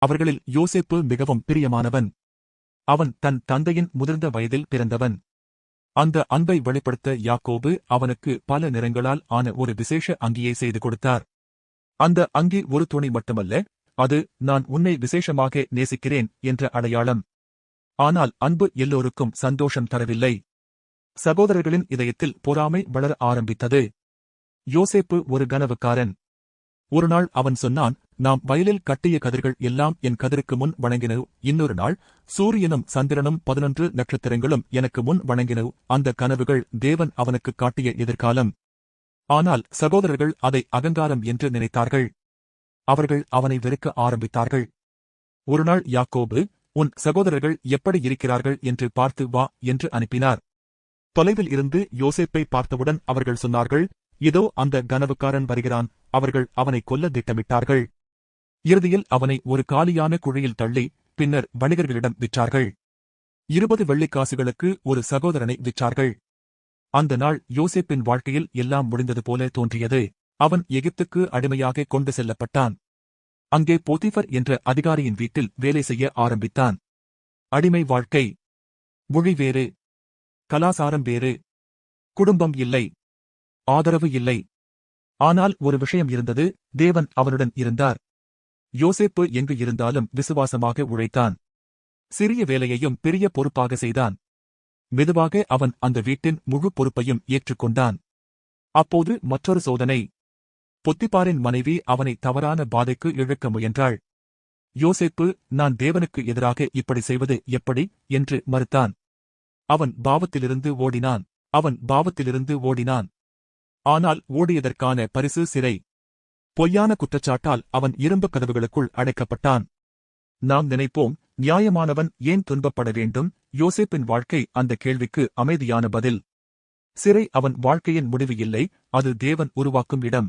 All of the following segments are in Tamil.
அவர்களில் யோசேப்பு மிகவும் பிரியமானவன். அவன் தன் தந்தையின் முதிர்ந்த வயதில் பிறந்தவன். அந்த அன்பை வெளிப்படுத்த யாக்கோபு அவனுக்கு பல நிறங்களால் ஆன ஒரு விசேஷ அங்கியை செய்து கொடுத்தார். அந்த அங்கி ஒரு துணி மட்டுமல்ல, அது நான் உன்னை விசேஷமாக நேசிக்கிறேன் என்ற அடையாளம். ஆனால் அன்பு எல்லோருக்கும் சந்தோஷம் தரவில்லை. சகோதரர்களின் இதயத்தில் பொறாமை வளர ஆரம்பித்தது. யோசேப்பு ஒரு கனவுக்காரன். ஒருநாள் அவன் சொன்னான், நாம் வயலில் கட்டிய கதிர்கள் எல்லாம் என் கதிருக்கு முன் வணங்கினவு. இன்னொரு நாள் சூரியனும் சந்திரனும் 11 நட்சத்திரங்களும் எனக்கு முன் வணங்கினவு. அந்த கனவுகள் தேவன் அவனுக்கு காட்டிய எதிர்காலம். ஆனால் சகோதரர்கள் அதை அகங்காரம் என்று நினைத்தார்கள். அவர்கள் அவனை வெறுக்க ஆரம்பித்தார்கள். ஒருநாள் யாக்கோபு, உன் சகோதரர்கள் எப்படி இருக்கிறார்கள் என்று பார்த்து வா என்று அனுப்பினார். தொலைவில் இருந்து யோசேப்பை பார்த்தவுடன் அவர்கள் சொன்னார்கள், இதோ அந்த கனவுக்காரன் வருகிறான். அவர்கள் அவனை கொல்ல திட்டமிட்டார்கள். இறுதியில் அவனை ஒரு காலியான குழியில் தள்ளி பின்னர் வணிகர்களிடம் விற்றார்கள். 20 வெள்ளிக்காசுகளுக்கு ஒரு சகோதரனை விற்றார்கள். அந்த நாள் யோசேப்பின் வாழ்க்கையில் எல்லாம் முடிந்தது போல தோன்றியது. அவன் எகிப்துக்கு அடிமையாக கொண்டு செல்லப்பட்டான். அங்கே போத்திஃபர் என்ற அதிகாரியின் வீட்டில் வேலை செய்ய ஆரம்பித்தான். அடிமை வாழ்க்கை. மொழி வேறு, கலாசாரம் வேறு, குடும்பம் இல்லை, ஆதரவு இல்லை. ஆனால் ஒரு விஷயம் இருந்தது, தேவன் அவனுடன் இருந்தார். யோசேப்பு எங்கு இருந்தாலும் விசுவாசமாக உழைத்தான். சிறிய வேலையையும் பெரிய பொறுப்பாக செய்தான். மெதுவாக அவன் அந்த வீட்டின் முழு பொறுப்பையும் ஏற்றுக்கொண்டான். அப்போது மற்றொரு சோதனை. பொத்திபாரின் மனைவி அவனை தவறான பாதைக்கு இழுக்க முயன்றாள். யோசேப்பு, நான் தேவனுக்கு எதிராக இப்படி செய்வது எப்படி என்று மறுத்தான். அவன் பாவத்திலிருந்து ஓடினான். ஆனால் ஓடியதற்கான பரிசு சிறை. பொய்யான குற்றச்சாட்டால் அவன் இரும்புக் கதவுகளுக்குள் அடைக்கப்பட்டான். நாம் நினைப்போம், நியாயமானவன் ஏன் துன்பப்பட வேண்டும்? யோசேப்பின் வாழ்க்கை அந்த கேள்விக்கு அமைதியான பதில். சிறை அவன் வாழ்க்கையின் முடிவு இல்லை, அது தேவன் உருவாக்கும் இடம்.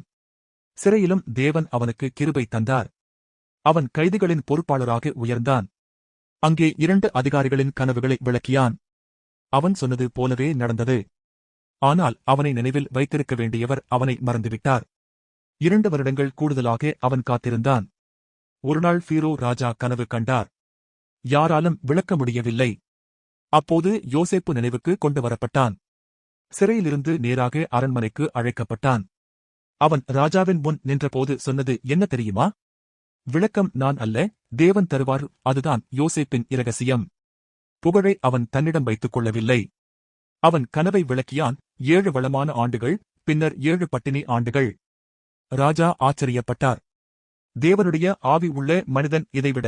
சிறையிலும் தேவன் அவனுக்கு கிருபை தந்தார். அவன் கைதிகளின் பொறுப்பாளராக உயர்ந்தான். அங்கே 2 அதிகாரிகளின் கனவுகளை விளக்கியான். அவன் சொன்னது போலவே நடந்தது. ஆனால் அவனை நினைவில் வைத்திருக்க வேண்டியவர் அவனை மறந்துவிட்டார். 2 வருடங்கள் கூடுதலாக அவன் காத்திருந்தான். ஒருநாள் ஃபீரோ ராஜா கனவு கண்டார். யாராலும் விளக்க முடியவில்லை. அப்போது யோசேப்பு நினைவுக்கு கொண்டு வரப்பட்டான். சிறையிலிருந்து நேராக அரண்மனைக்கு அழைக்கப்பட்டான். அவன் ராஜாவின் முன் நின்றபோது சொன்னது என்ன தெரியுமா? விளக்கம் நான் அல்ல, தேவன் தருவார். அதுதான் யோசேப்பின் இரகசியம். புகழை அவன் தன்னிடம் வைத்துக் கொள்ளவில்லை. அவன் கனவை விளக்கியான். 7 வளமான ஆண்டுகள், பின்னர் 7 பட்டினி ஆண்டுகள். ராஜா ஆச்சரியப்பட்டார். தேவனுடைய ஆவி உள்ள மனிதன் இதைவிட